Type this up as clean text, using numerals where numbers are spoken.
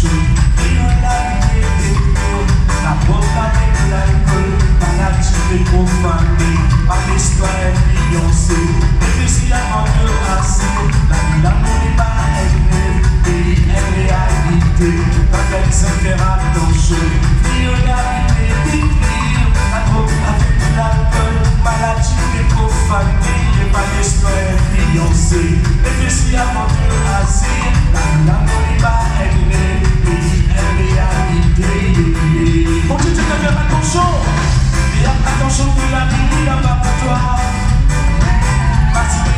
choses. Et on l'a vie la porte avec l'alcool, maladie de profaner, par l'histoire fiancée. Et puis si avant de assez, la vie d'amour n'est pas elle, et elle est réalité. Quand elle s'en fait attention, et on l'a vie la porte avec l'alcool, maladie de profaner, par l'histoire fiancée. Et puis si avant de assez, la vie d'amour n'est pas elle, et elle est réalité. Bon Dieu, tu te fais attention. Et attention que la vie n'a pas pour toi. Parce que